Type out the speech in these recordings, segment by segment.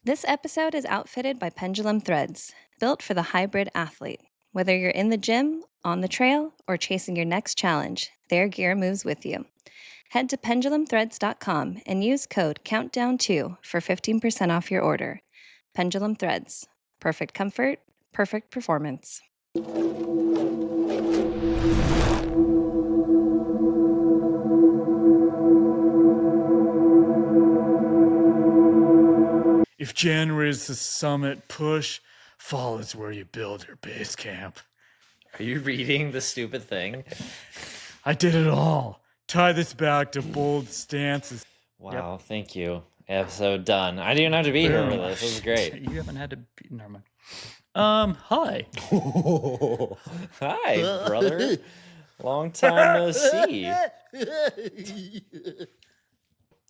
This episode is outfitted by Pendulum Threads, built for the hybrid athlete. Whether you're in the gym, on the trail, or chasing your next challenge, their gear moves with you. Head to pendulumthreads.com and use code COUNTDOWN2 for 15% off your order. Pendulum Threads. Perfect comfort, perfect performance. If January is the summit push, fall is where you build your base camp. Are you reading the stupid thing? I did it all. Tie this back to bold stances. Wow, Thank you. Episode done. I didn't have to be here for this. This is great. You haven't had to be. Never mind. Hi. Hi, brother. Long time no see.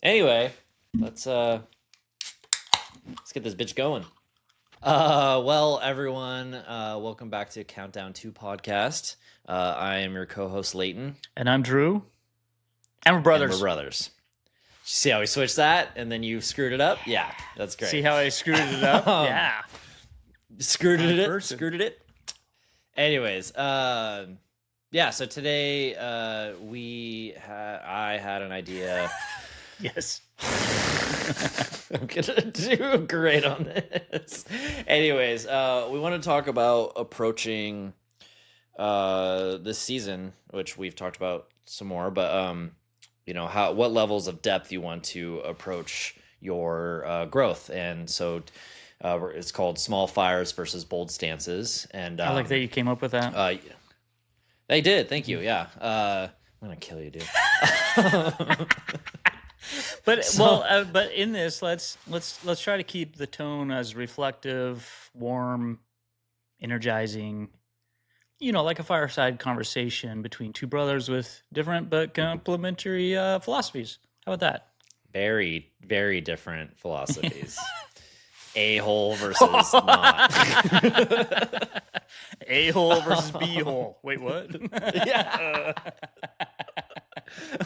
Anyway, let's get this bitch going. Well, everyone, welcome back to Countdown 2 podcast. I am your co-host Leighton. And I'm Drew. And we're brothers. And we're brothers. See how we switched that and then you screwed it up? Yeah, that's great. See how I screwed it up? Yeah. Screwed it. Anyways, yeah, so today I had an idea. Yes. I'm gonna do great on this. Anyways, we want to talk about approaching this season, which we've talked about some more, but what levels of depth you want to approach your growth, and so it's called small fires versus bold stances. And I like that you came up with that. They did. Thank you. Yeah. I'm gonna kill you, dude. But in this, let's try to keep the tone as reflective, warm, energizing. Like a fireside conversation between two brothers with different but complementary philosophies. How about that? Very, very different philosophies. A-hole versus not. A-hole versus B-hole. Wait, what? Yeah.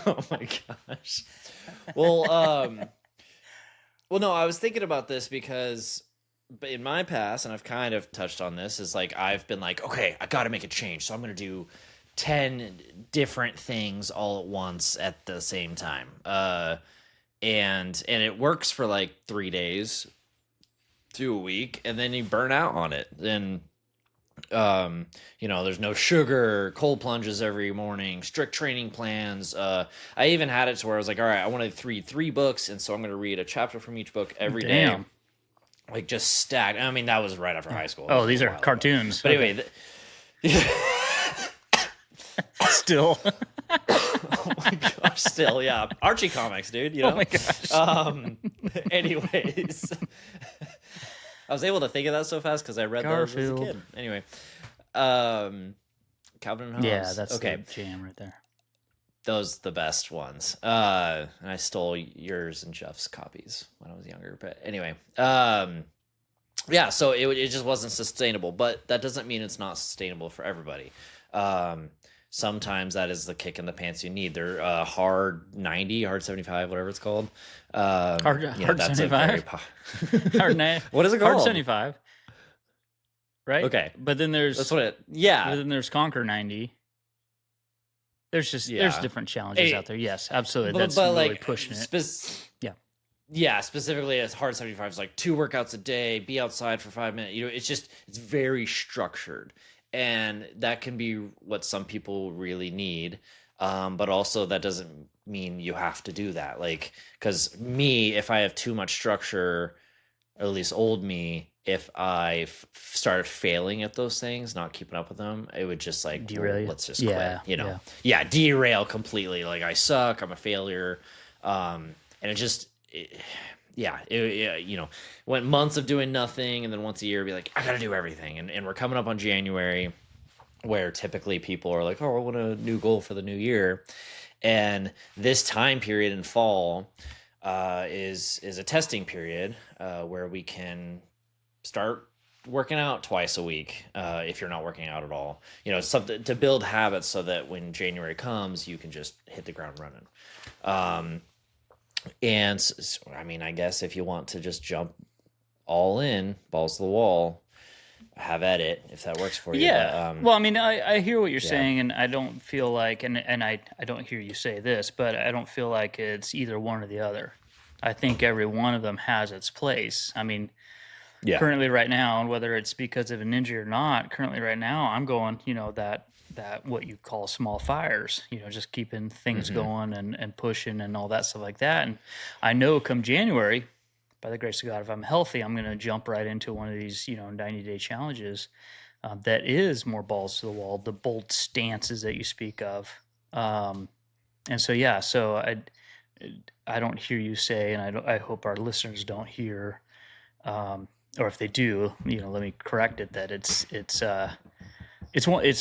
Oh my gosh. Well, no, I was thinking about this because in my past, and I've kind of touched on this, is like I've been like, okay, I got to make a change, so I'm going to do 10 different things all at once at the same time. And it works for like 3 days to a week, and then you burn out on it. Then there's no sugar, cold plunges every morning, strict training plans. I even had it to where I was like, all right, I want to read 3 books, and so I'm going to read a chapter from each book every day. Like just stacked. I mean, that was right after high school. Oh, these are cartoons. But anyway, still. Oh my gosh, still, yeah. Archie comics, dude, Oh my gosh. Anyways, I was able to think of that so fast because I read those as a kid. Anyway, Calvin and Hobbes. Yeah, that's the jam right there. Those the best ones. And I stole yours and Jeff's copies when I was younger. But anyway, yeah, so it just wasn't sustainable. But that doesn't mean it's not sustainable for everybody. Sometimes that is the kick in the pants you need. They're hard 90, hard 75, whatever it's called. Hard 75? What is it called? Hard 75. Right? Okay. But then there's... That's what it... Yeah. But then there's Conquer 90. There's different challenges out there. Yes, absolutely. That's really like, pushing it. Yeah, specifically as hard 75 is like 2 workouts a day, be outside for 5 minutes. It's very structured. And that can be what some people really need. But also that doesn't mean you have to do that. Like, because me, if I have too much structure, or at least old me, if I started failing at those things, not keeping up with them, it would just like, derail. Let's just quit, Yeah, derail completely. Like I suck, I'm a failure. And it just... went months of doing nothing, and then once a year be like, I gotta do everything. And we're coming up on January, where typically people are like, oh, I want a new goal for the new year. And this time period in fall is a testing period where we can start working out twice a week if you're not working out at all. Something to build habits so that when January comes, you can just hit the ground running. And I mean, I guess if you want to just jump all in, balls to the wall, have at it if that works for you. Yeah. But Well, I mean, I hear what you're yeah, saying, and I don't feel like, and I don't hear you say this, but I don't feel like it's either one or the other. I think every one of them has its place. I mean, yeah, currently right now, and whether it's because of an injury or not, currently right now, I'm going, that what you call small fires, just keeping things hmm going and pushing and all that stuff like that. And I know come January, by the grace of God, if I'm healthy, I'm going to jump right into one of these, 90-day challenges that is more balls to the wall, the bold stances that you speak of. And so, yeah, so I don't hear you say, and I hope our listeners don't hear, or if they do, let me correct it, that it's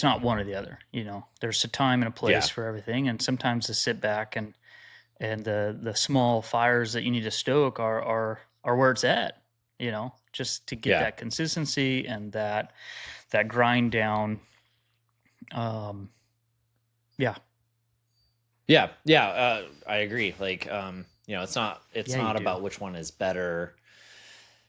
not one or the other. There's a time and a place yeah, for everything, and sometimes the sit back and the small fires that you need to stoke are where it's at. Just to get yeah, that consistency and that grind down. Yeah, yeah, yeah. I agree. Like, it's yeah, you not do. about which one is better.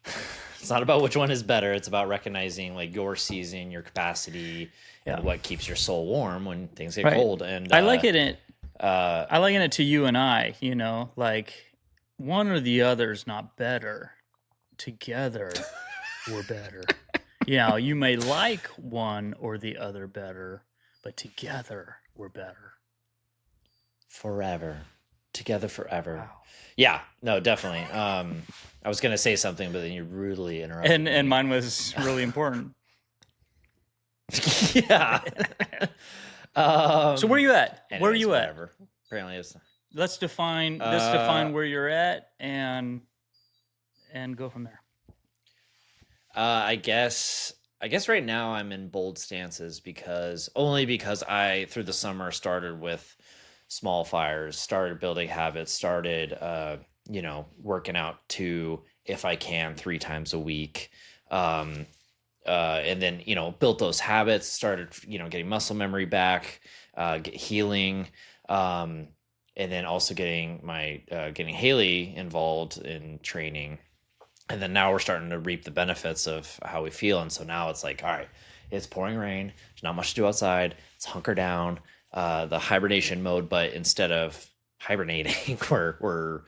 It's not about which one is better. It's about recognizing like your season, your capacity, Yeah, and what keeps your soul warm when things get right. cold. And I like it in uh, I liken it to you and I. Like one or the other is not better. Together, we're better. You may like one or the other better, but together we're better. forever, together forever. Wow. Yeah, no, definitely. I was gonna say something, but then you rudely interrupted And me. mine was really important. Yeah. So where are you at? Where are Anyways, you at? whatever. Apparently, it's. Let's define where you're at and go from there. I guess. I guess right now I'm in bold stances because I through the summer started with small fires, started building habits, started working out if I can 3 times a week. Um, and then built those habits, started getting muscle memory back, healing, and then also getting Haley involved in training, and then now we're starting to reap the benefits of how we feel. And so now it's like, all right, it's pouring rain, there's not much to do outside, it's hunker down, the hibernation mode. But instead of hibernating, we're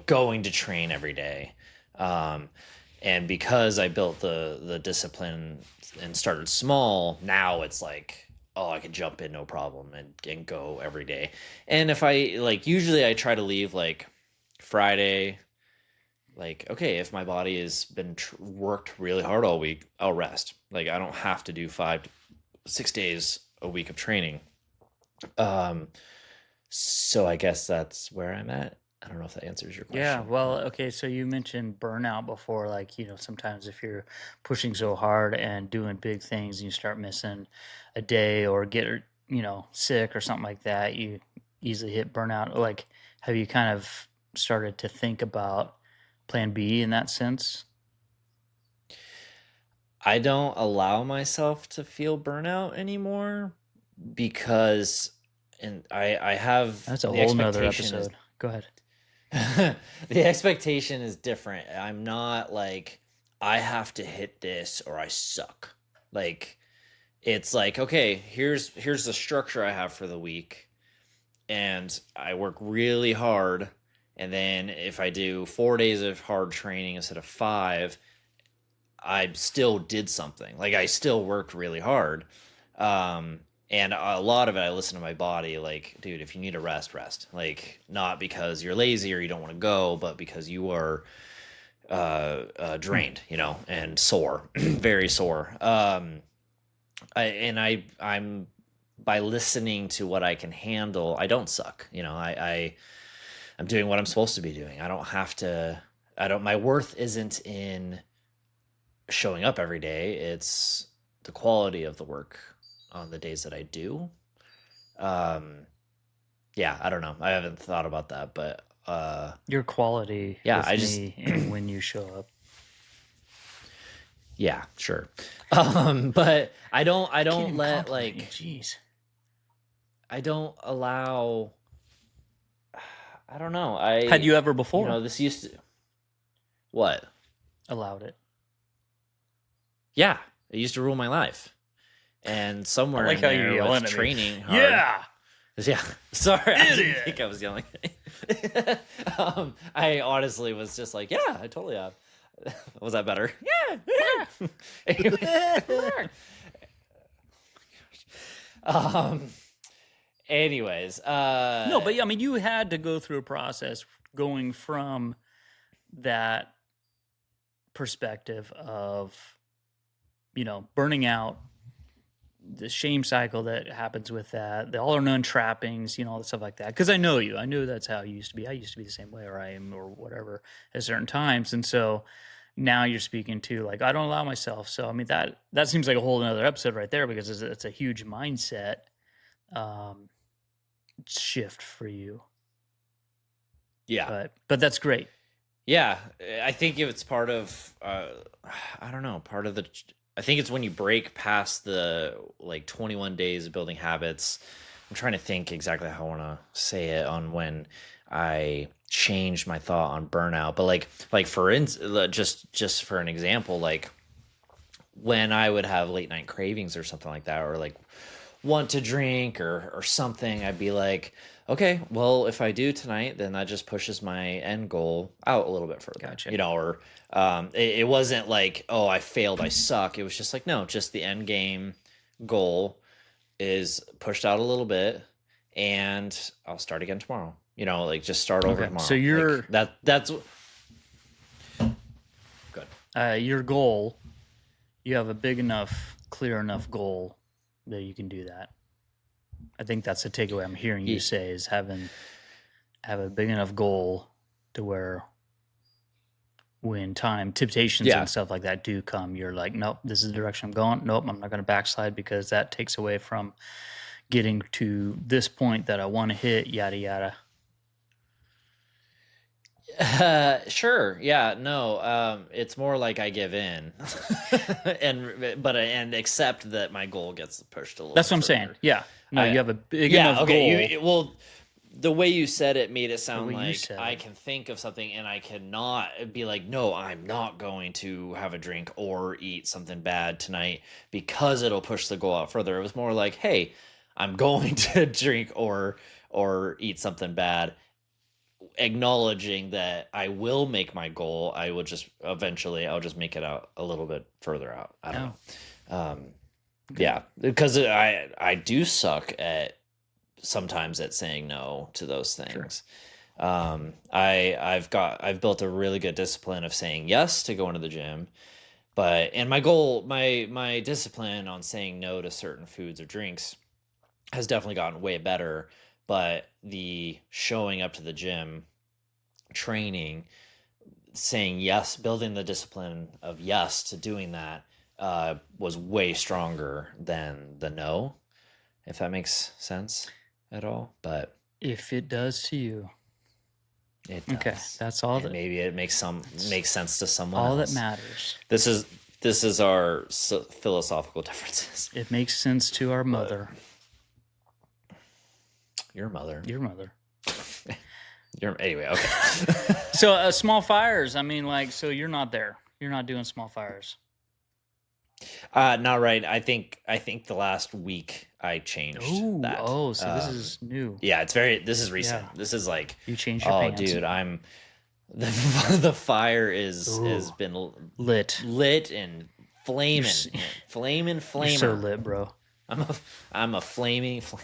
going to train every day. And because I built the discipline and started small, now it's like, oh, I can jump in no problem and go every day. And if I usually I try to leave like Friday, like, okay, if my body has been worked really hard all week, I'll rest. Like, I don't have to do 5-6 days a week of training. um so I guess that's where I'm at. I don't know if that answers your Yeah, question. well, okay, so you mentioned burnout before, like, sometimes if you're pushing so hard and doing big things and you start missing a day or get, sick or something like that, you easily hit burnout. Like, have you kind of started to think about plan B in that sense? I don't allow myself to feel burnout anymore because, and I have That's a the whole nother expectation is episode. Go ahead. the expectation is different. I'm not like, I have to hit this or I suck. Like, it's like, okay, here's the structure I have for the week, and I work really hard, and then if I do 4 days of hard training instead of 5, I still did something. Like, I still worked really hard. And a lot of it, I listen to my body. Like, dude, if you need a rest. Like, not because you're lazy or you don't want to go, but because you are Hmm. drained, and sore, very sore. I'm by listening to what I can handle, I don't suck. I'm doing what I'm supposed to be doing. I don't have to. I don't. My worth isn't in showing up every day. It's the quality of the work on the days that I do. Um, yeah, I don't know. I haven't thought about that, but Your quality yeah, with I just me and when you show up. yeah, sure. But I I can't don't even let compliment you. like Jeez. I don't allow. I don't know. Had you ever before? This used to. What? allowed it. Yeah, it used to rule my life. And I somewhere like in how you're there yelling with at me. training hard. Yeah. Yeah. Sorry, I didn't Idiot. think I was yelling. I honestly was just like, yeah, I totally have. Was that better? Yeah. Anyway. um. Anyways. No, but yeah, I mean, you had to go through a process going from that perspective of, burning out, the shame cycle that happens with that, the all or none trappings, all the stuff like that. Because I know you, I knew that's how you used to be. I used to be the same way, or I am, or whatever, at certain times. And so now you're speaking to like, I don't allow myself. So I mean, that seems like a whole another episode right there, because it's a huge mindset shift for you. Yeah. But that's great. Yeah, I think it's part of, I don't know, I think it's when you break past the like 21 days of building habits. I'm trying to think exactly how I want to say it on when I changed my thought on burnout. But like for just for an example, like when I would have late night cravings or something like that, or like want to drink or something, I'd be like, okay, well, if I do tonight, then that just pushes my end goal out a little bit further. Gotcha. Or it wasn't like, oh, I failed, I suck. It was just like, no, just the end game goal is pushed out a little bit, and I'll start again tomorrow. Like just start over tomorrow. So you're like, that's good. Your goal, you have a big enough, clear enough goal that you can do that. I think that's the takeaway I'm hearing you say, is have a big enough goal to where when temptations and stuff like that do come, you're like, nope, this is the direction I'm going. Nope, I'm not going to backslide, because that takes away from getting to this point that I want to hit, yada, yada. Sure. Yeah. No. It's more like I give in, and accept that my goal gets pushed a little. That's what I'm further. saying. Yeah. No, you have a big enough goal. Well, the way you said it made it sound way you like said I it. can think of something and I cannot be like, no, I'm not going to have a drink or eat something bad tonight because it'll push the goal out further. It was more like, hey, I'm going to drink or eat something bad, acknowledging that I will make my goal. I will just eventually, I'll just make it out a little bit further out. I don't know. Yeah, because I do suck at sometimes at saying no to those things. Sure. I've built a really good discipline of saying yes to going to the gym, and my goal, my discipline on saying no to certain foods or drinks has definitely gotten way better. But the showing up to the gym, training, saying yes, building the discipline of yes to doing that was way stronger than the no, if that makes sense at all. But if it does to you, it does. Okay, that's all. And maybe it makes sense to someone all else. that matters. This is our philosophical differences. It makes sense to our mother. Your mother. Anyway, okay. So small fires. I mean, like, so you're not there. You're not doing small fires. Not right. I think the last week I changed that. Oh, so this is new. Yeah, this is recent. Yeah. This is like, you changed your pants. Dude, the fire has been lit and flaming. Flaming. You're so lit, bro. I'm a flaming flamer.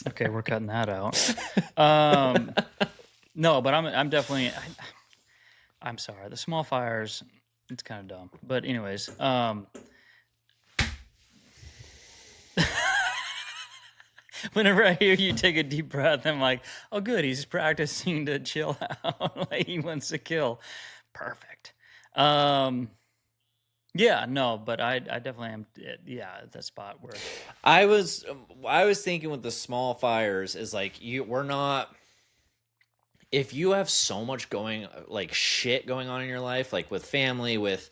Okay, we're cutting that out. No, but I'm definitely. I'm sorry. The small fires, it's kind of dumb. But anyways, whenever I hear you take a deep breath, I'm like, oh, good. He's practicing to chill out. Like he wants to kill. Perfect. Yeah, no, but I definitely am. Yeah, at that spot where I was thinking with the small fires is like we're not. If you have so much shit going on in your life, like with family, with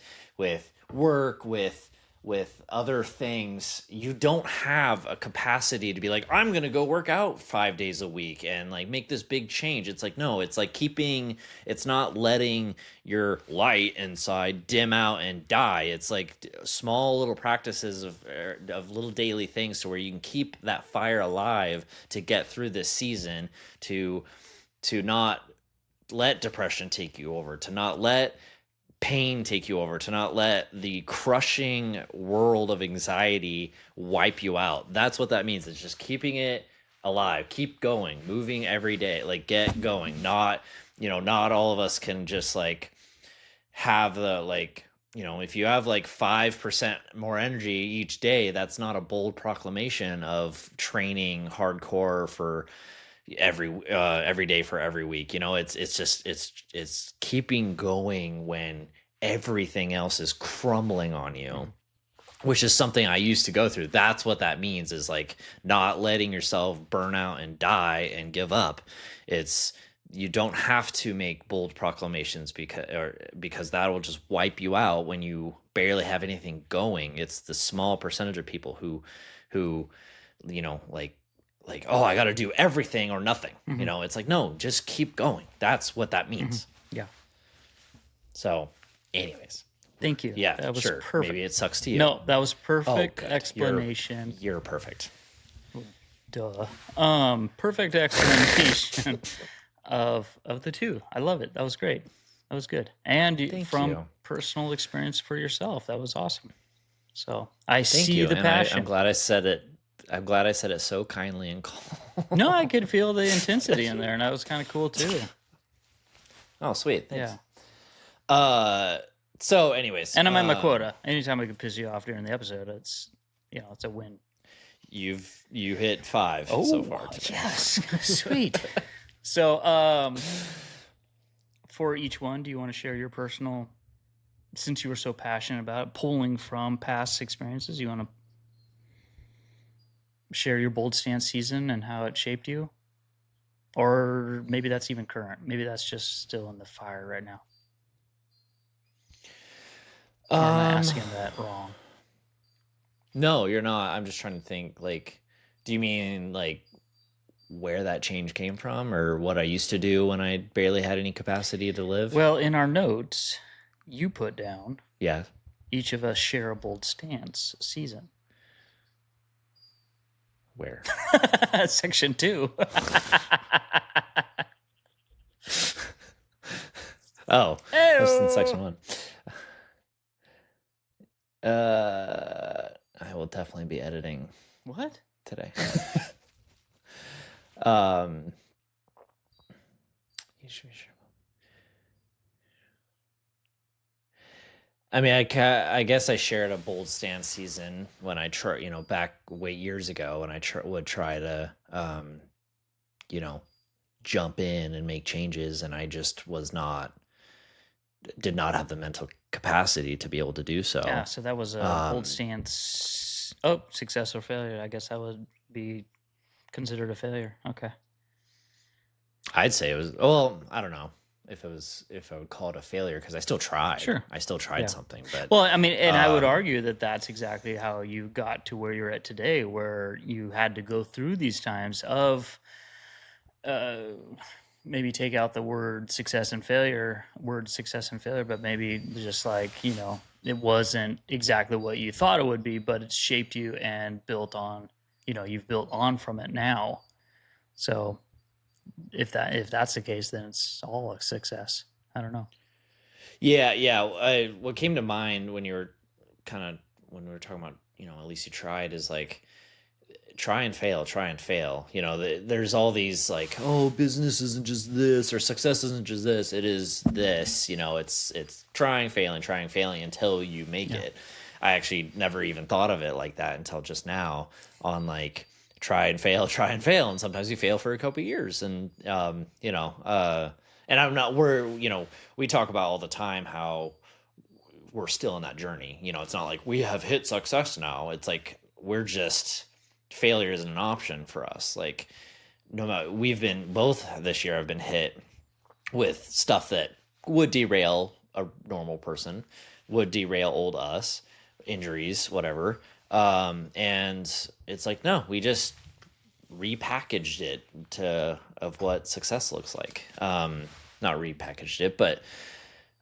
work, with with other things, you don't have a capacity to be like, I'm gonna go work out 5 days a week and like make this big change. It's like, no, it's like it's not letting your light inside dim out and die. It's like small little practices of little daily things to where you can keep that fire alive to get through this season, to not let depression take you over, to not let pain take you over, to not let the crushing world of anxiety wipe you out. That's what that means. It's just keeping it alive, keep going, moving every day, like get going. Not all of us can just like have the like, if you have like 5% more energy each day, that's not a bold proclamation of training hardcore for every day for every week. It's keeping going when everything else is crumbling on you, which is something I used to go through. That's what that means, is like not letting yourself burn out and die and give up. You don't have to make bold proclamations because that will just wipe you out when you barely have anything going. It's the small percentage of people who like, oh, I got to do everything or nothing. It's like, no, just keep going. That's what that means. Yeah. So anyways, thank you. Yeah, that was sure. perfect. Maybe it sucks to you. No, that was perfect good. explanation. You're perfect. Duh. Perfect explanation of the two. I love it. That was great. That was good. And Thank from you. personal experience for yourself, that was awesome. So I Thank see you. the And passion. I'm glad I said it. I'm glad I said it so kindly and calm. No, I could feel the intensity in there, and that was kind of cool too. Oh, sweet. Thanks. Yeah. So anyways. And I'm at my quota. Anytime I can piss you off during the episode, it's a win. You hit 5 so far today. Yes. Sweet. So, for each one, do you want to share your personal, since you were so passionate about it, pulling from past experiences, you want to share your bold stance season and how it shaped you? Or maybe that's even current. Maybe that's just still in the fire right now. Or am I asking that wrong? No, you're not. I'm just trying to think, like, do you mean like where that change came from, or what I used to do when I barely had any capacity to live? Well, in our notes, you put down Yeah. each of us share a bold stance season. Where? Section 2. Oh, that's in section Ew. 1. I will definitely be editing What? today. You should be sure. I mean, I guess I shared a bold stance season when I back way years ago when I would try to, jump in and make changes, and I just did not have the mental capacity to be able to do so. Yeah, so that was a bold stance. Oh, success or failure. I guess that would be considered a failure. Okay. I'd say it was, well, I don't know if I would call it a failure, because I still tried. Sure. I still tried something, but well, I mean, and I would argue that that's exactly how you got to where you're at today, where you had to go through these times of maybe take out the word success and failure, but maybe just like, it wasn't exactly what you thought it would be, but it's shaped you and built on, you've built on from it now. So if that's the case, then it's all a success. I don't know. Yeah. What came to mind when we were talking about, at least you tried, is like, try and fail. There's all these like, oh, business isn't just this, or success isn't just this. It is this, it's trying, failing until you make it. I actually never even thought of it like that until just now, on like, try and fail. And sometimes you fail for a couple of years. And, and we talk about all the time how we're still in that journey. It's not like we have hit success now. It's like, failure isn't an option for us. Like, no matter, we've been both this year, I've been hit with stuff that would derail a normal person, would derail old us. injuries, whatever. And it's like, no, we just repackaged it of what success looks like. Not repackaged it, but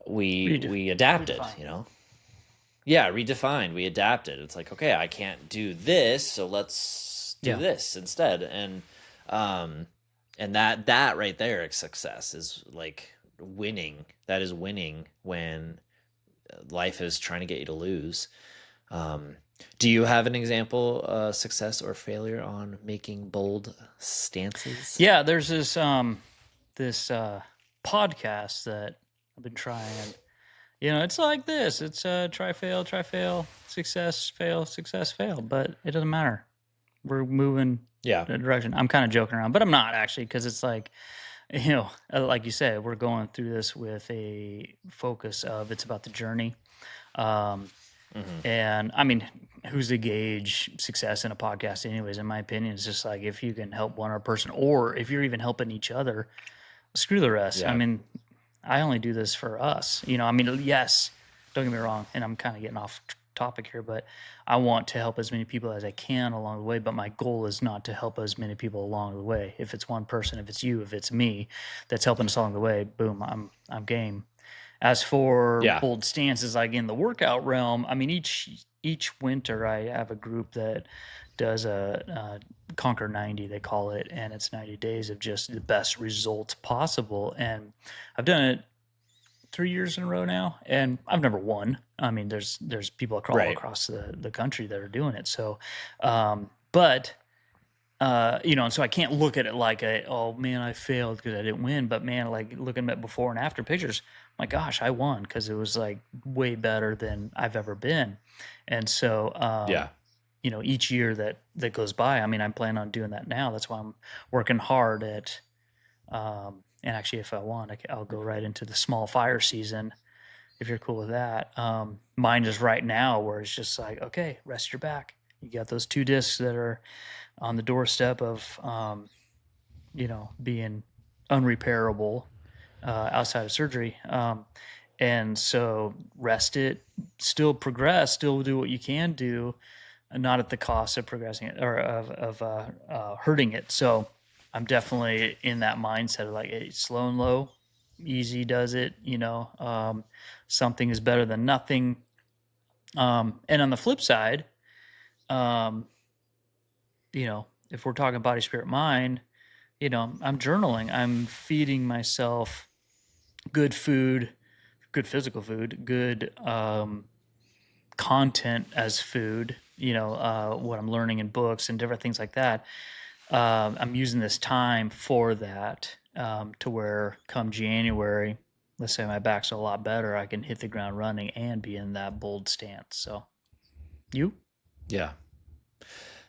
we adapted, redefined. you know. Yeah, redefined. We adapted. It's like, okay, I can't do this, so let's do this instead. And that right there is success, is like winning. That is winning when life is trying to get you to lose. Do you have an example of success or failure on making bold stances? Yeah, there's this podcast that I've been trying. It's like this. It's try, fail, success, fail, but it doesn't matter. We're moving in a direction. I'm kind of joking around, but I'm not actually, because it's like, like you said, we're going through this with a focus of it's about the journey. And I mean, who's to gauge success in a podcast anyways? In my opinion, it's just like, if you can help one other person, or if you're even helping each other, screw the rest. Yeah. I mean, I only do this for us. I mean, yes, don't get me wrong, and I'm kind of getting off topic here, but I want to help as many people as I can along the way, but my goal is not to help as many people along the way. If it's one person, if it's you, if it's me that's helping us along the way, boom, I'm game. As for bold stances, like in the workout realm, I mean, each winter I have a group that does a Conquer 90, they call it, and it's 90 days of just the best results possible. And I've done it 3 years in a row now, and I've never won. I mean, there's people all across the country that are doing it. So, but and so I can't look at it like oh man, I failed because I didn't win. But man, like looking at before and after pictures, my gosh, I won, because it was like way better than I've ever been. And so, each year that goes by, I mean, I'm planning on doing that now. That's why I'm working hard at, and actually, if I want, I'll go right into the small fire season, if you're cool with that. Mine is right now, where it's just like, okay, rest your back. You got those 2 discs that are on the doorstep of, being unrepairable outside of surgery. And so rest it, still progress, still do what you can do, and not at the cost of progressing it, or of hurting it. So I'm definitely in that mindset of like, hey, slow and low, easy does it, something is better than nothing. And on the flip side, if we're talking body, spirit, mind, I'm journaling, I'm feeding myself good food, good physical food, good content as food, what I'm learning in books and different things like that. I'm using this time for that, to where come January, let's say my back's a lot better, I can hit the ground running and be in that bold stance. So you? Yeah.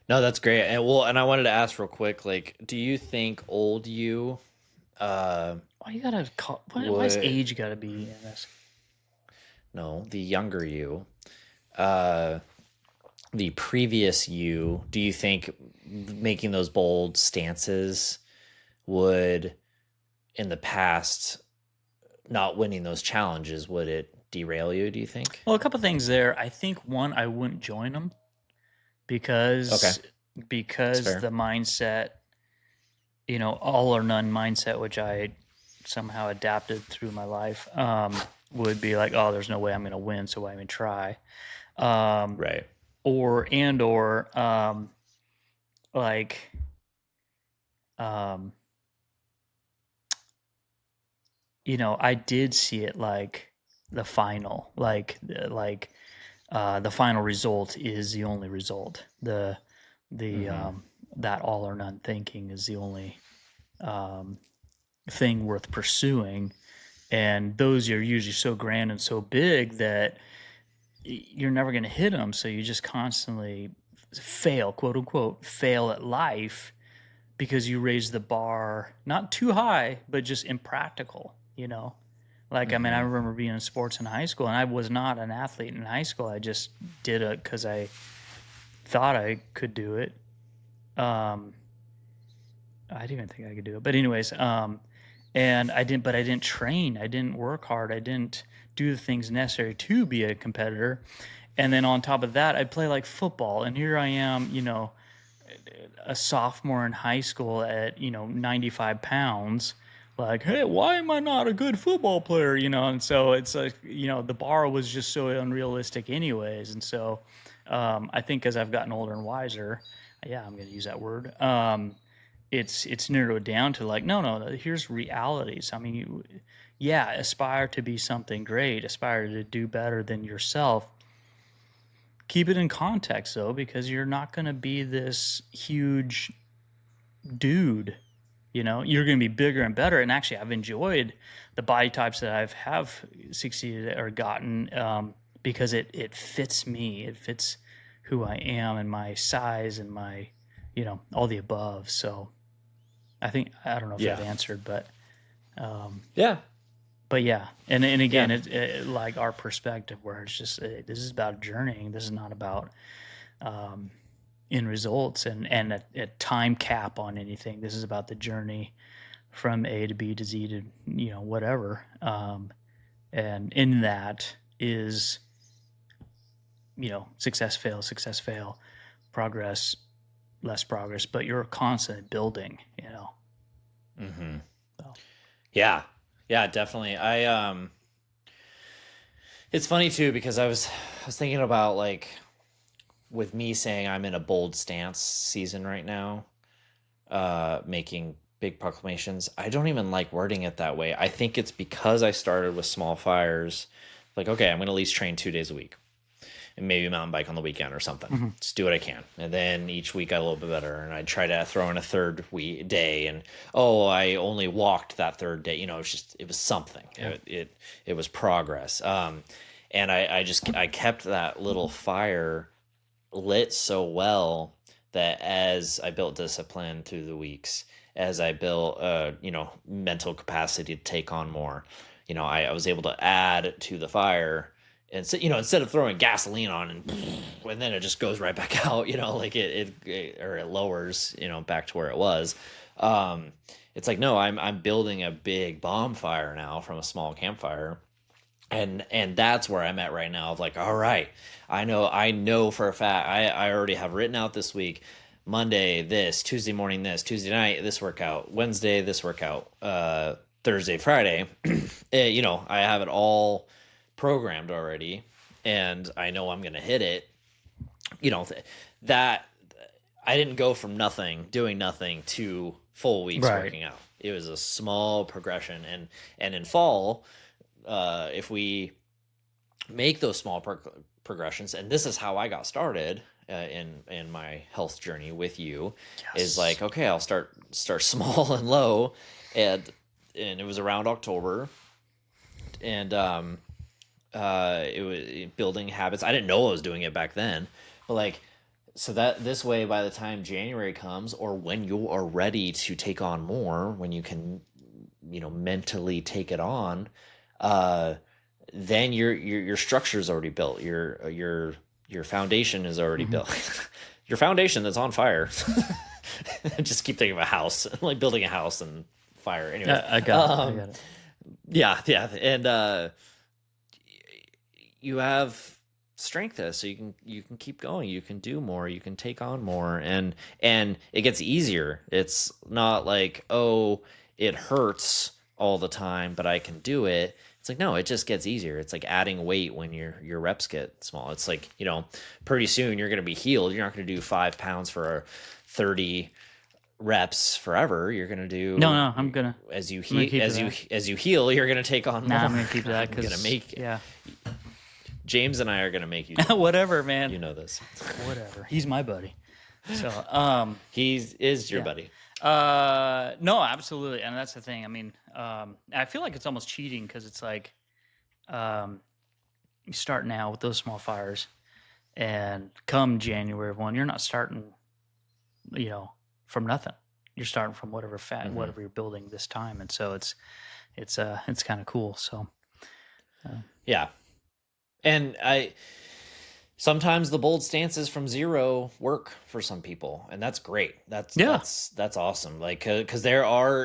No, that's great. And I wanted to ask real quick, like, do you think old you, why you gotta why is age gotta be in this? No, the younger you, the previous you, do you think making those bold stances would, in the past, not winning those challenges, would it derail you, do you think? Well, a couple things there. I think one, I wouldn't join them because the mindset, all or none mindset, which I somehow adapted through my life, would be like, oh, there's no way I'm going to win, so why even try? Right. Or I did see it like the final, the final result is the only result. That all or none thinking is the only thing worth pursuing, and those are usually so grand and so big that you're never going to hit them. So you just constantly fail, quote unquote, fail at life, because you raise the bar not too high, but just impractical. I mean, I remember being in sports in high school, and I was not an athlete in high school. I just did it because I thought I could do it. I didn't even think I could do it, but anyways, and I didn't train. I didn't work hard. I didn't do the things necessary to be a competitor. And then on top of that, I'd play like football. And here I am, a sophomore in high school at 95 pounds, like, hey, why am I not a good football player? And so it's like, the bar was just so unrealistic anyways. And so I think as I've gotten older and wiser, yeah, I'm going to use that word, it's narrowed down to like, no, here's realities. I mean, aspire to be something great, aspire to do better than yourself. Keep it in context though, because you're not going to be this huge dude. You're going to be bigger and better. And actually, I've enjoyed the body types that have succeeded or gotten, because it fits me. It fits who I am and my size and my, all the above. So I don't know if that answered, but yeah. But yeah, and again, it like our perspective, where it's just this is about journeying. This is not about end results and a time cap on anything. This is about the journey from A to B to Z to whatever. And in that is success, fail, progress, less progress, but you're constantly building. Mm-hmm. So. Yeah, definitely. It's funny too, because I was thinking about, like, with me saying I'm in a bold stance season right now, making big proclamations. I don't even like wording it that way. I think it's because I started with small fires. Like, okay, I'm going to at least train 2 days a week, and maybe mountain bike on the weekend or something. Mm-hmm. Just do what I can. And then each week I got a little bit better. And I try to throw in a third day. And, I only walked that third day. It was something. Yeah. It was progress. And I kept that little fire lit so well that as I built discipline through the weeks, as I built, mental capacity to take on more, I was able to add to the fire. And so, instead of throwing gasoline on and then it just goes right back out, like it lowers, back to where it was. It's like, no, I'm building a big bonfire now from a small campfire. And that's where I'm at right now, of like, all right, I know for a fact, I already have written out this week, Monday, this, Tuesday morning, this, Tuesday night, this workout, Wednesday, this workout, Thursday, Friday, I have it all programmed already, and I know I'm going to hit it. That I didn't go from doing nothing to full weeks working out. It was a small progression, and in fall, if we make those small progressions, and this is how I got started in my health journey with you, is like, okay, I'll start small and low, and it was around October, and it was building habits. I didn't know I was doing it back then, but like, so that this way, by the time January comes, or when you are ready to take on more, when you can, mentally take it on, then your structure is already built. Your foundation is already built. Your foundation that's on fire. Just keep thinking of a house, like building a house and fire. Anyway, I got it. Yeah, and you have strength there, so you can keep going. You can do more. You can take on more, and it gets easier. It's not like, oh, it hurts all the time, but I can do it. It's like, no, it just gets easier. It's like adding weight when your reps get small. It's like, pretty soon you're going to be healed. You're not going to do 5 pounds for 30 reps forever. You're going to do I'm gonna as you heal, you're going to take on more. I'm gonna keep that, because I'm going to make yeah. James and I are going to make you whatever, man. You know this. Whatever. He's my buddy. So he is your buddy. No, absolutely. And that's the thing. I mean, I feel like it's almost cheating, because it's like, you start now with those small fires, and come January 1, you're not starting, from nothing. You're starting from whatever whatever you're building this time. And so it's kind of cool. So, yeah. And sometimes the bold stances from zero work for some people, and that's great. That's awesome. Like, because I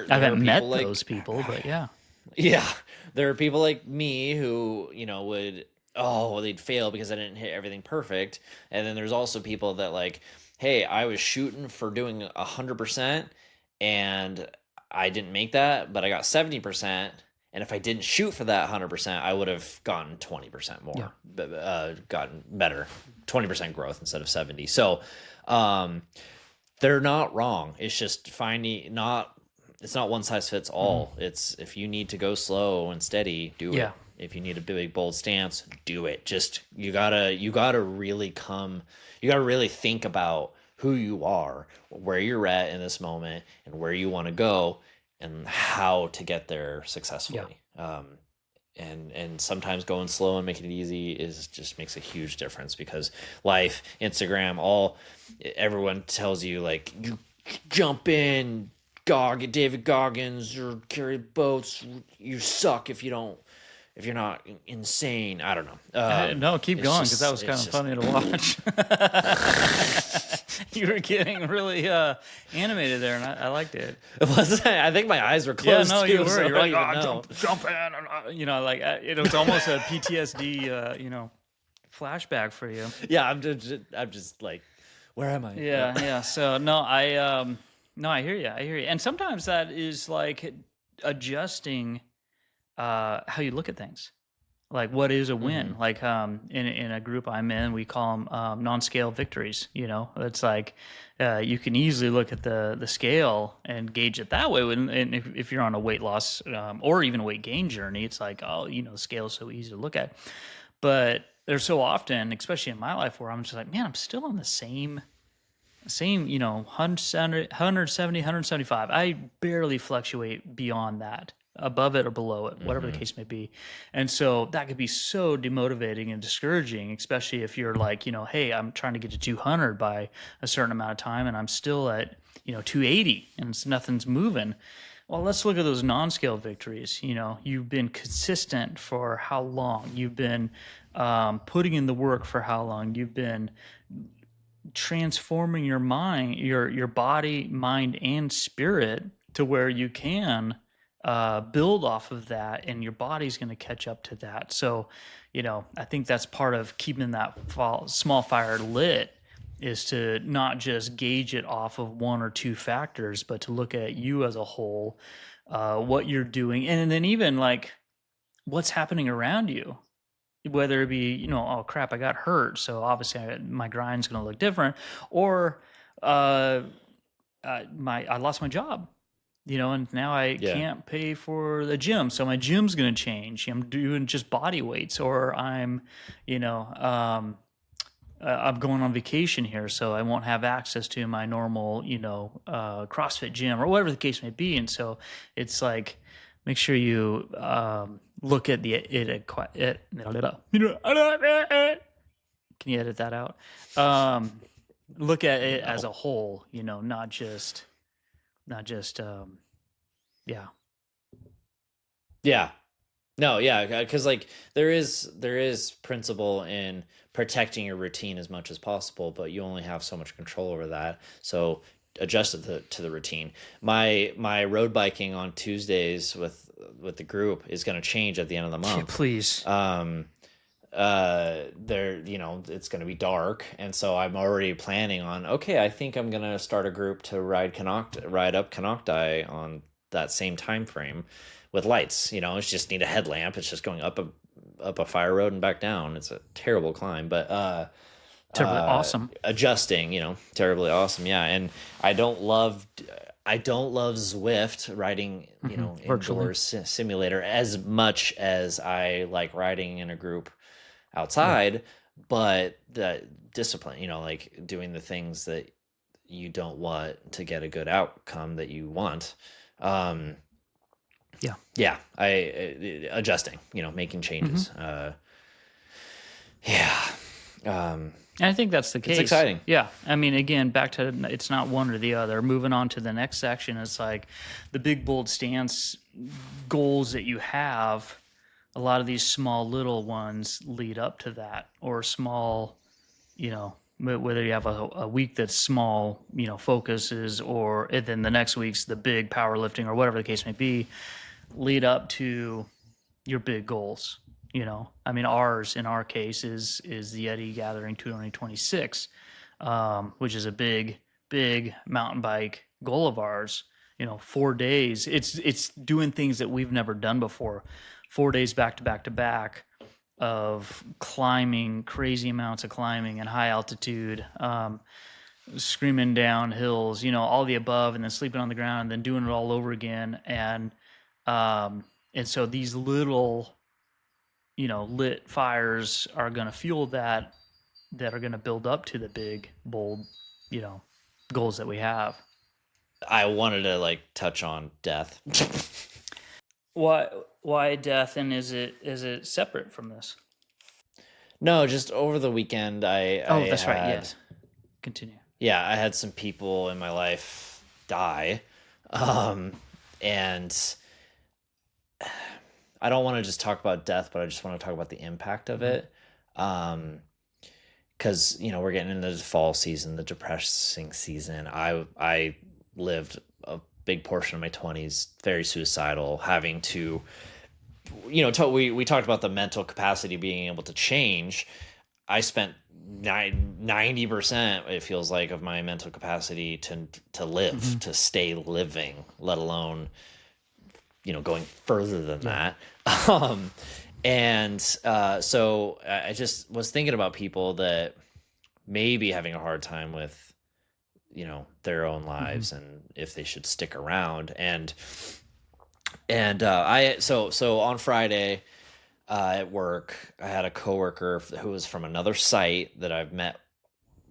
haven't met those people, but yeah, there are people like me who would oh, they'd fail because I didn't hit everything perfect. And then there's also people that like, hey, I was shooting for doing 100% and I didn't make that, but I got 70%. And if I didn't shoot for that 100%, I would have gotten 20% Yeah. more, gotten better, 20% growth instead of 70. So, um, they're not wrong. It's just finding it's not one size fits all. It's if you need to go slow and steady, do Yeah. it. If you need a big bold stance, do it. Just you gotta really think about who you are, where you're at in this moment, and where you want to go, and how to get there successfully. And sometimes going slow and making it easy just makes a huge difference, because life, Instagram, everyone tells you like, you jump in, David Goggins, or carry boats, you suck if you're not insane. I don't know. No, keep going, because that was kind of funny to watch. You were getting really animated there, and I liked it. I think my eyes were closed. Yeah, no, too, you were. so You're like, I don't even know. jump in, and, like it was almost a PTSD, flashback for you. Yeah, I'm just like, where am I? Yeah. So no, I hear you. And sometimes that is like adjusting how you look at things. Like, what is a win? Like, in a group I'm in, we call them non-scale victories. It's like you can easily look at the scale and gauge it that way. And if you're on a weight loss or even a weight gain journey, it's like, the scale is so easy to look at. But there's so often, especially in my life, where I'm just like, man, I'm still on the same 170, 175. I barely fluctuate beyond that, above it or below it, whatever the case may be. And so that could be so demotivating and discouraging, especially if you're like, hey, I'm trying to get to 200 by a certain amount of time and I'm still at, 280 and nothing's moving. Well, let's look at those non-scale victories. You've been consistent for how long? You've been putting in the work for how long? You've been transforming your mind, your body, mind, and spirit to where you can build off of that, and your body's going to catch up to that. So, I think that's part of keeping that small fire lit, is to not just gauge it off of one or two factors, but to look at you as a whole, what you're doing, and then even like what's happening around you. Whether it be, oh crap, I got hurt, so obviously my grind's going to look different, or I lost my job, and now I can't pay for the gym, so my gym's going to change. I'm doing just body weights, or I'm going on vacation here, so I won't have access to my normal, CrossFit gym, or whatever the case may be. And so it's like, make sure you look at can you edit that out? Look at it as a whole, not just Yeah. No, yeah, because like there is principle in protecting your routine as much as possible, but you only have so much control over that. So adjust it to the routine. My road biking on Tuesdays with the group is going to change at the end of the month. Please. It's going to be dark, and so I'm already planning on, okay, I think I'm going to start a group to ride up Canocti on that same time frame with lights. It's just need a headlamp. It's just going up a fire road and back down. It's a terrible climb, but terribly awesome. Adjusting, terribly awesome. Yeah. And I don't love Zwift riding, indoor simulator as much as I like riding in a group outside, but the discipline, like doing the things that you don't want to get a good outcome that you want. Adjusting, making changes. And I think that's the case. It's exciting. Yeah. I mean, again, back to, it's not one or the other. Moving on to the next section, it's like the big, bold stance goals that you have. A lot of these small, little ones lead up to that, or small, whether you have a week that's small, focuses, or then the next week's the big powerlifting, or whatever the case may be, lead up to your big goals. I mean, ours in our case is the Yeti Gathering 2026, which is a big mountain bike goal of ours. 4 days. It's doing things that we've never done before. 4 days back to back to back of climbing, crazy amounts of climbing and high altitude, screaming down hills, all the above, and then sleeping on the ground, and then doing it all over again. And so these little, lit fires are going to fuel that are going to build up to the big, bold, goals that we have. I wanted to like touch on death. Why death, and is it separate from this? No, just over the weekend, That's right. Yes. Continue. Yeah, I had some people in my life die, and I don't want to just talk about death, but I just want to talk about the impact of it. Because we're getting into the fall season, the depressing season. I lived a big portion of my 20s very suicidal, having to, we talked about the mental capacity being able to change. I spent 90%, it feels like, of my mental capacity to live, to stay living, let alone going further than that. So I just was thinking about people that may be having a hard time with their own lives and if they should stick around. And so on Friday at work, I had a coworker who was from another site that I've met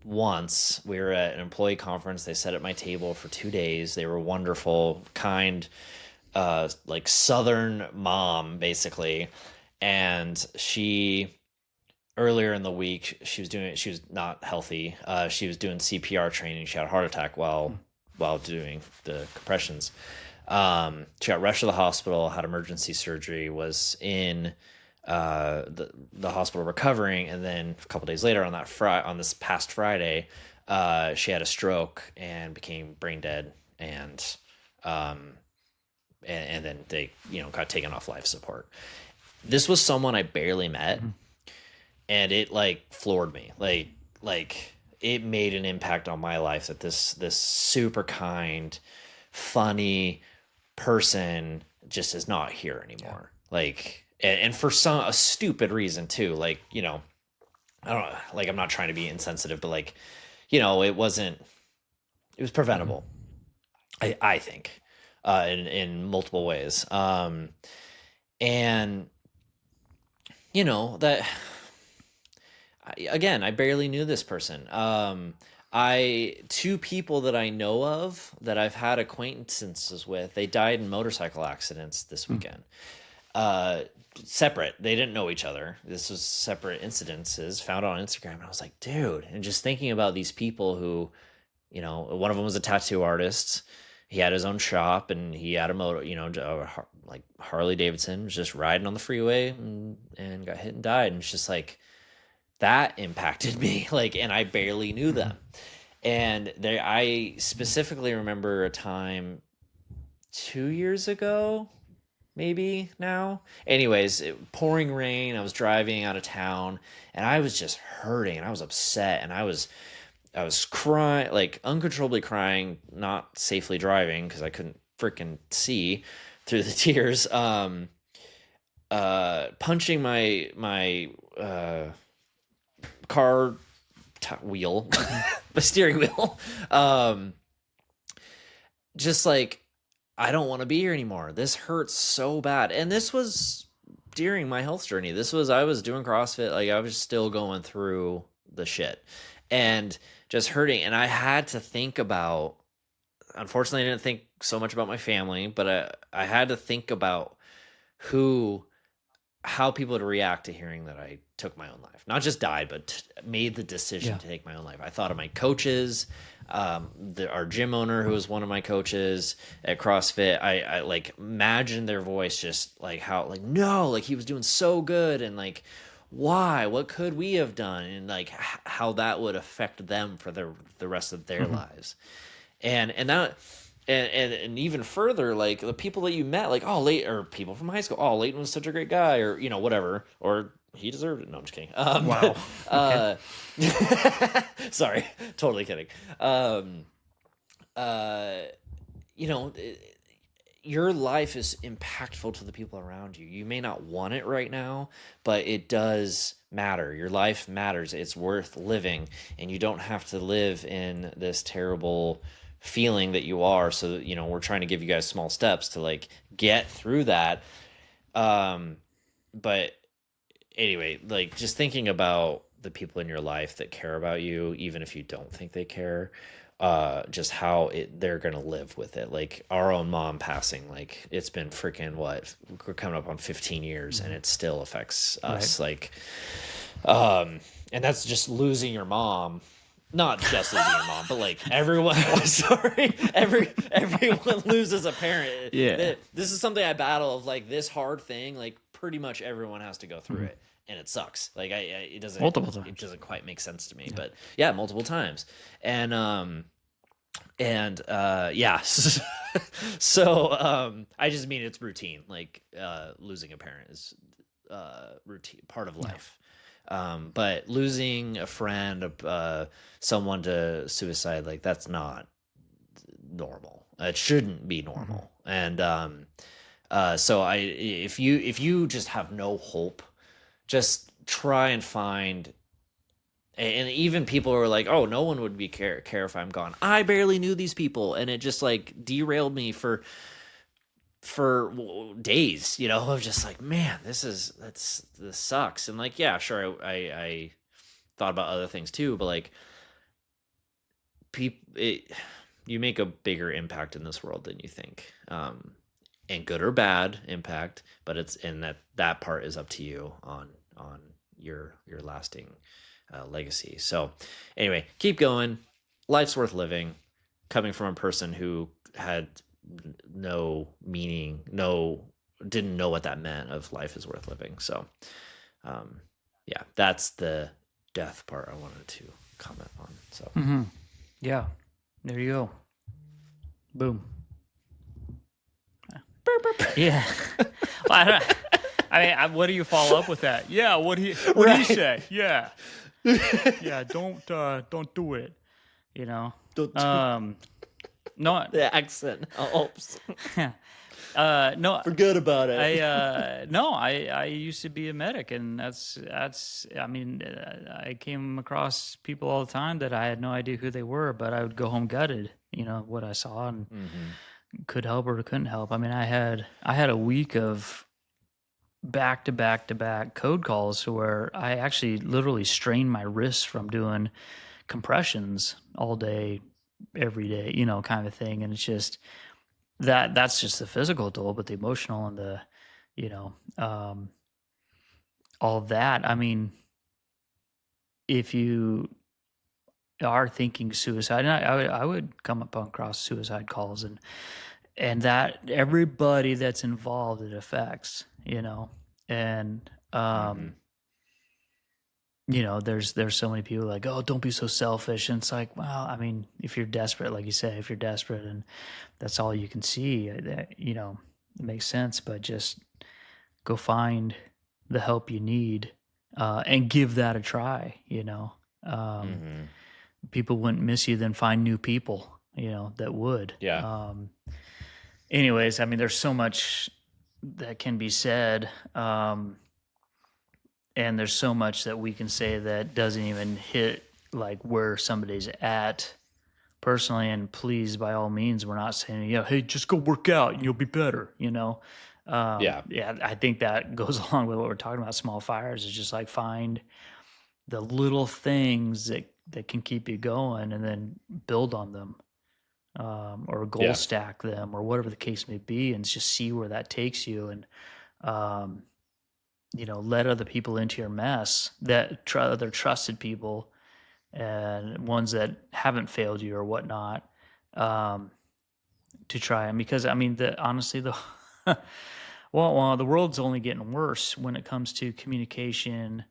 once. We were at an employee conference. They sat at my table for 2 days. They were wonderful, kind, like Southern mom, basically. And earlier in the week, she was not healthy. She was doing CPR training. She had a heart attack while doing the compressions. She got rushed to the hospital, had emergency surgery, was in the hospital recovering, and then a couple days later on this past Friday, she had a stroke and became brain dead, and then they got taken off life support. This was someone I barely met, and it like floored me. Like it made an impact on my life that this super kind, funny person just is not here anymore. Like, and for a stupid reason too. Like, I don't know, like, I'm not trying to be insensitive, but like, it was preventable. I think, in multiple ways. And that, again, I barely knew this person. Two people that I know of that I've had acquaintances with, they died in motorcycle accidents this weekend. Separate. They didn't know each other. This was separate incidences found on Instagram. And I was like, dude, and just thinking about these people who, one of them was a tattoo artist. He had his own shop, and he had a motor, like Harley Davidson, was just riding on the freeway and got hit and died. And it's just like, that impacted me, like, and I barely knew them. And I specifically remember a time 2 years ago, maybe now. Anyways, pouring rain. I was driving out of town, and I was just hurting, and I was upset, and I was crying, like uncontrollably crying, not safely driving because I couldn't freaking see through the tears. Punching my car wheel, the steering wheel. Just like, I don't want to be here anymore. This hurts so bad. And this was during my health journey. I was doing CrossFit. Like, I was still going through the shit and just hurting. And I had to think about, unfortunately, I didn't think so much about my family, but I had to think about how people would react to hearing that I took my own life. Not just died, but made the decision to take my own life. I thought of my coaches, our gym owner, who was one of my coaches at CrossFit. I like imagine their voice, just like how, like, no, like he was doing so good, and like, why, what could we have done, and like how that would affect them for the rest of their lives. And and even further, like the people that you met, like, oh, late or people from high school, oh, Leighton was such a great guy, or whatever, or he deserved it. No, I'm just kidding. Wow. Okay. Sorry, totally kidding. Uh, you know, your life is impactful to the people around you. You may not want it right now, but it does matter. Your life matters. It's worth living, and you don't have to live in this terrible feeling that you are. So, we're trying to give you guys small steps to like get through that. But anyway, like just thinking about the people in your life that care about you, even if you don't think they care, just how they're gonna live with it. Like our own mom passing, like it's been freaking we're coming up on 15 years, and it still affects us. Right. Like, and that's just losing your mom. Not just losing your mom, but like everyone. Sorry, everyone loses a parent. Yeah, this is something I battle of. Like this hard thing, like pretty much everyone has to go through it, and it sucks. Like it doesn't multiple times. It doesn't quite make sense to me, but yeah, multiple times, and yeah. So I just mean it's routine. Like losing a parent is routine, part of life. But losing a friend, someone to suicide, like that's not normal. It shouldn't be normal. And so if you just have no hope, just try and find. And even people are like, oh, no one would care if I'm gone. I barely knew these people, and it just like derailed me for days, of just like, man, this sucks. And like, yeah, sure, I thought about other things too, but like you make a bigger impact in this world than you think, and good or bad impact, but that part is up to you on your lasting legacy. So anyway, keep going. Life's worth living, coming from a person who had no meaning, didn't know what that meant of life is worth living. So yeah, that's the death part I wanted to comment on. So yeah, there you go. Boom. Yeah. Well, I mean, what do you follow up with that? Yeah, what do you say? Yeah. Yeah, don't do it, no, the accent helps. No, forget about it. I used to be a medic, and that's I mean, I came across people all the time that I had no idea who they were, but I would go home gutted, what I saw, and could help or couldn't help. I mean, I had a week of back to back code calls where I actually literally strained my wrists from doing compressions all day, every day, kind of thing. And it's just that's just the physical toll, but the emotional and the, all that. I mean, if you are thinking suicide, and I would come upon across suicide calls, and that everybody that's involved, it affects, and there's so many people like, oh, don't be so selfish. And it's like, well, I mean, if you're desperate, like you say, if you're desperate and that's all you can see, it makes sense, but just go find the help you need, and give that a try, people wouldn't miss you, then find new people, that would. Yeah. Anyways, I mean, there's so much that can be said. And there's so much that we can say that doesn't even hit like where somebody's at personally. And please, by all means, we're not saying, hey, just go work out and you'll be better, Yeah, I think that goes along with what we're talking about. Small fires is just like find the little things that can keep you going, and then build on them, or goal stack them, or whatever the case may be, and just see where that takes you. And let other people into your mess, that other trusted people and ones that haven't failed you or whatnot, to try them. Because I mean, honestly, the world's only getting worse when it comes to communication,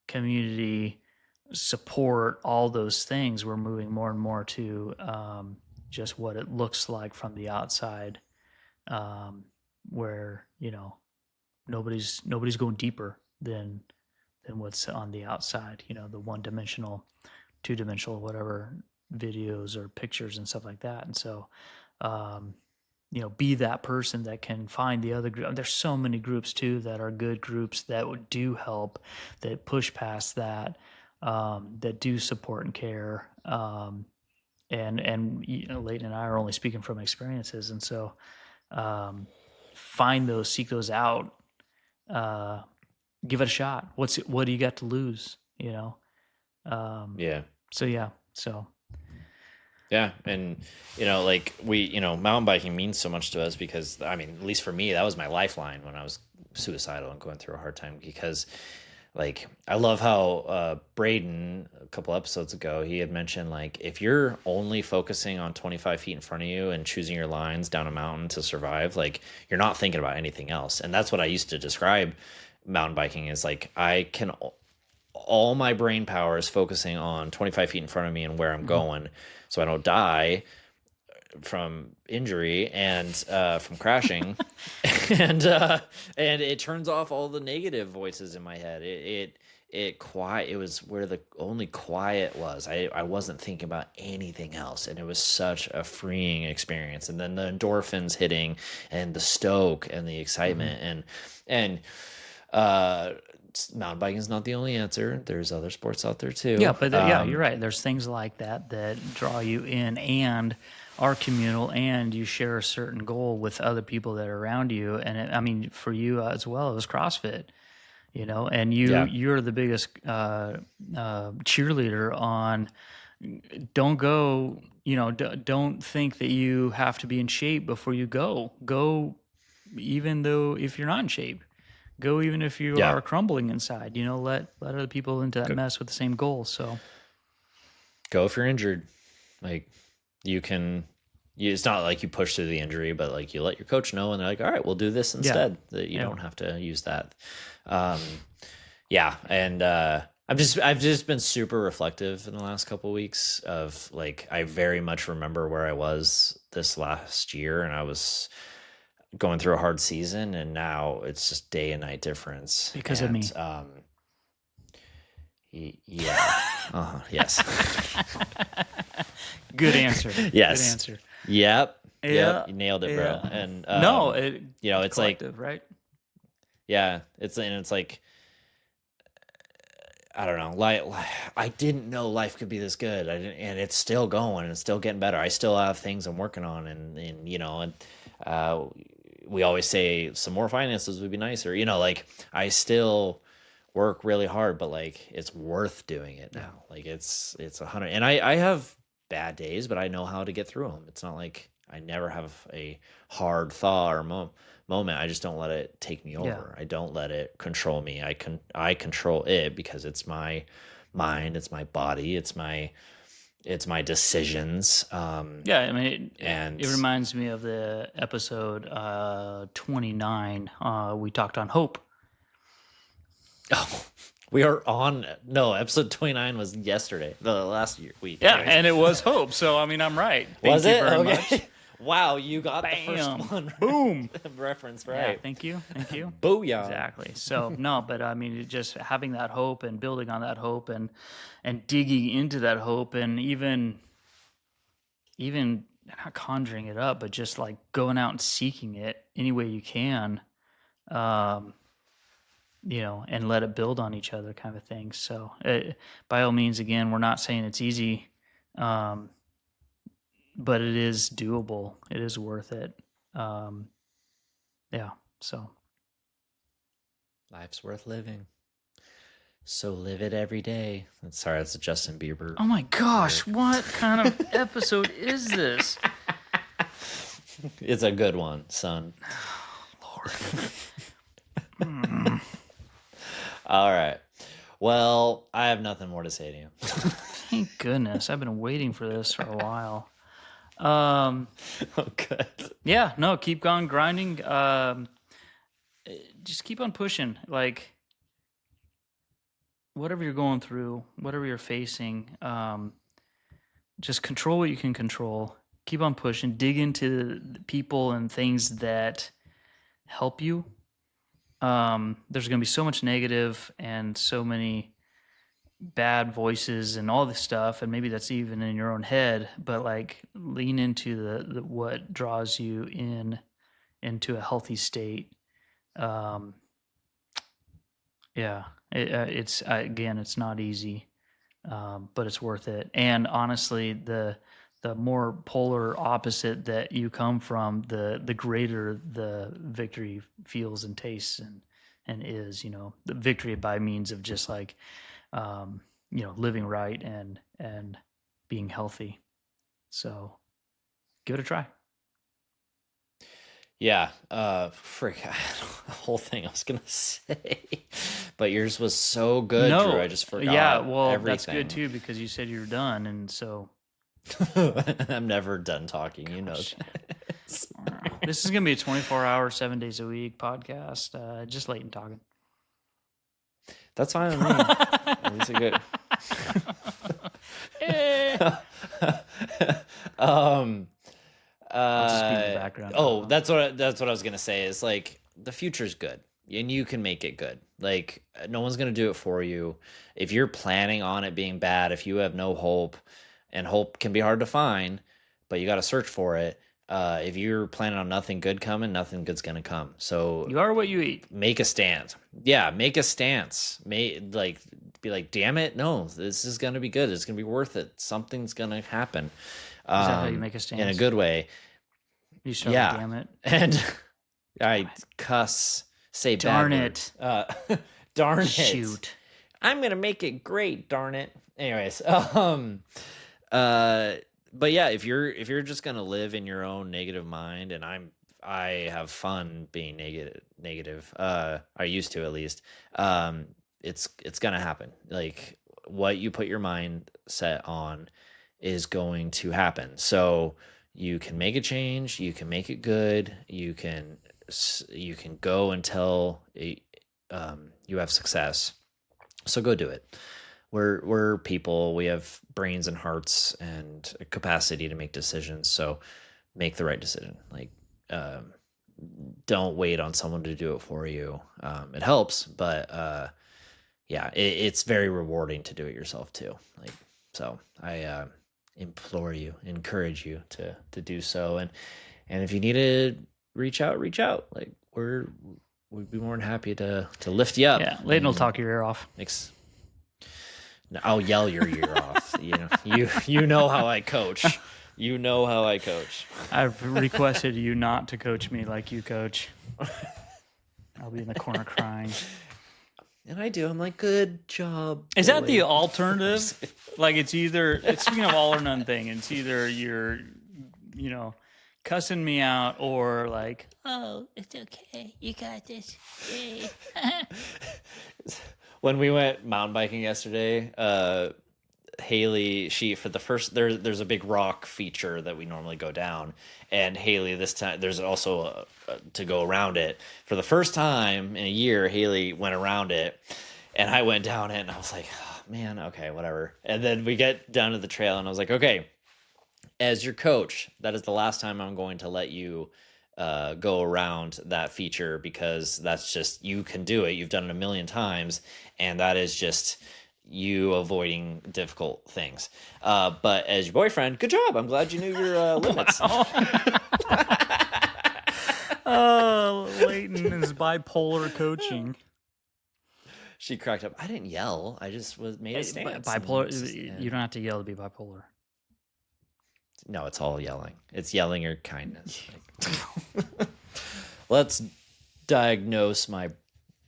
community support, all those things. We're moving more and more to just what it looks like from the outside, where nobody's going deeper than what's on the outside. The one dimensional, two dimensional, whatever videos or pictures and stuff like that. And so, be that person that can find the other group. There's so many groups too that are good groups that do help, that push past that, that do support and care. And Leighton and I are only speaking from experiences, and so seek those out, give it a shot. What do you got to lose? Yeah. Yeah, and like mountain biking means so much to us because at least for me, that was my lifeline when I was suicidal and going through a hard time. Because like I love how Braden a couple episodes ago, he had mentioned like if you're only focusing on 25 feet in front of you and choosing your lines down a mountain to survive, like you're not thinking about anything else. And that's what I used to describe mountain biking is like all my brain power is focusing on 25 feet in front of me and where I'm going, so I don't die from injury and from crashing. and it turns off all the negative voices in my head. It was where the only quiet was. I wasn't thinking about anything else, and it was such a freeing experience. And then the endorphins hitting and the stoke and the excitement and mountain biking is not the only answer. There's other sports out there too. Yeah, but you're right. There's things like that draw you in and are communal, and you share a certain goal with other people that are around you. And for you as well, it was CrossFit, and you're the biggest cheerleader on. Don't go. Don't think that you have to be in shape before you go. Go, even though if you're not in shape. Go even if you are crumbling inside. Let other people into that mess with the same goal. So go if you're injured. Like it's not like you push through the injury, but like you let your coach know, and they're like, all right, we'll do this instead. That you don't have to use that. And I've just been super reflective in the last couple of weeks of like I very much remember where I was this last year, and I was going through a hard season, and now it's just day and night difference because of me. Yes. Good answer. Yes. Good answer. Yep. Yeah. Yep. You nailed it, bro. And it's like, right? Yeah. It's like, I don't know. Like I didn't know life could be this good. And it's still going and it's still getting better. I still have things I'm working on, and we always say some more finances would be nicer. Like I still work really hard, but like it's worth doing it now. Like it's 100. And I have bad days, but I know how to get through them. It's not like I never have a hard thought or moment. I just don't let it take me over. I don't let it control me. I control it because it's my mind, it's my body, it's my decisions. It reminds me of the episode 29. We talked on hope. Oh, we are on. No, episode 29 was yesterday, the last week. Yeah, Anyways. and it was hope. So I'm right. Was Thank it? you very Okay. much. Wow, you got Bam. the first one. Boom. Reference right. Yeah, thank you. Booyah. Exactly. So no, but just having that hope and building on that hope and digging into that hope, and even not conjuring it up, but just like going out and seeking it any way you can, and let it build on each other, kind of thing. So by all means, again, we're not saying it's easy, but it is doable. It is worth it. So Life's worth living. So live it every day. Sorry, that's a Justin Bieber. Oh my gosh, what kind of episode is this? It's a good one, son. Lord. All right. Well, I have nothing more to say to you. Thank goodness. I've been waiting for this for a while. Oh, good. Yeah, no, keep on grinding. Just keep on pushing. Like, whatever you're going through, whatever you're facing, just control what you can control. Keep on pushing. Dig into the people and things that help you. There's going to be so much negative and so many bad voices and all this stuff, and maybe that's even in your own head, but like lean into the what draws you into a healthy state. It's again, it's not easy, but it's worth it. And honestly, the more polar opposite that you come from, the greater the victory feels and tastes and is. The victory by means of just like living right and being healthy. So give it a try. Yeah, frick, I had a whole thing I was gonna say, but yours was so good, No, Drew. I just forgot. Yeah, well, everything. That's good too because you said you were done, and so I'm never done talking. You know, this is gonna be a 24-hour, 7 days a week podcast. Just Leighton talking. That's fine with me. At least a good. I'll just be in the background. That's what I was gonna say. Is like the future's good, and you can make it good. Like no one's gonna do it for you. If you're planning on it being bad, if you have no hope, and hope can be hard to find, but you got to search for it. If you're planning on nothing good coming, nothing good's gonna come. So you are what you eat. Make a stand. Yeah, make a stance. Be like, damn it, no, this is gonna be good. It's gonna be worth it. Something's gonna happen. Is that how you make a stance? In a good way. You show damn it. And I cuss, say darn bad it. Words. Darn it. Shoot. I'm gonna make it great, darn it. Anyways, but yeah, if you're just gonna live in your own negative mind, and I have fun being negative. I used to, at least. It's gonna happen. Like what you put your mind set on is going to happen. So you can make a change, you can make it good, you can go until you have success. So go do it. We're people. We have brains and hearts and a capacity to make decisions. So make the right decision. Like don't wait on someone to do it for you. It helps, but it's very rewarding to do it yourself too. Like so I encourage you to do so, and if you need to reach out. Like we'd be more than happy to lift you up. Yeah, Leighton will talk your ear off. I'll yell your ear off. You know how I coach. You know how I coach. I've requested you not to coach me like you coach. I'll be in the corner crying. And I do. I'm like, good job. Is that the alternative? Like it's speaking of all or none thing, it's either you're, cussing me out or like, oh, it's okay. You got this. Yay. When we went mountain biking yesterday, Haley, there's a big rock feature that we normally go down, and Haley this time there's also to go around it. For the first time in a year, Haley went around it, and I went down it, and I was like, oh, man, okay, whatever. And then we get down to the trail, and I was like, okay, as your coach, that is the last time I'm going to let you go around that feature, because that's just, you can do it. You've done it a million times, and that is just you avoiding difficult things. But as your boyfriend, good job. I'm glad you knew your limits. Oh, Leighton is bipolar coaching. She cracked up. I didn't yell. I just made a stance. Bipolar. You don't have to yell to be bipolar. No, it's all yelling. It's yelling or kindness. Let's diagnose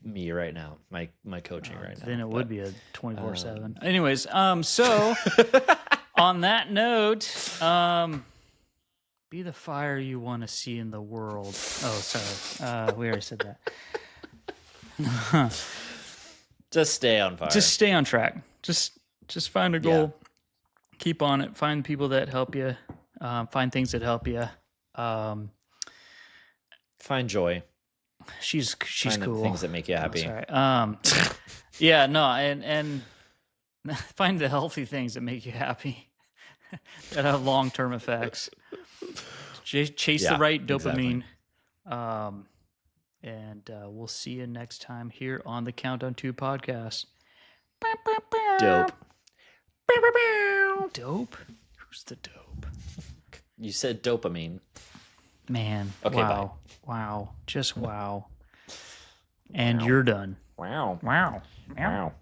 me right now, my coaching right now. Then it would be a 24/7. Anyways, so on that note, be the fire you want to see in the world. Oh, sorry, we already said that. Just stay on fire. Just stay on track. Just find a goal. Yeah. Keep on it. Find people that help you. Find things that help you. Find joy. She's find cool. Things that make you happy. Yeah, no, and find the healthy things that make you happy, that have long-term effects. Chase Yeah, the right exactly. dopamine. And we'll see you next time here on the Countdown 2 podcast. Dope. Dope? Who's the dope? You said dopamine. Man. Okay, wow. bye. Wow. Just wow. And Wow. you're done. Wow. Wow. Wow.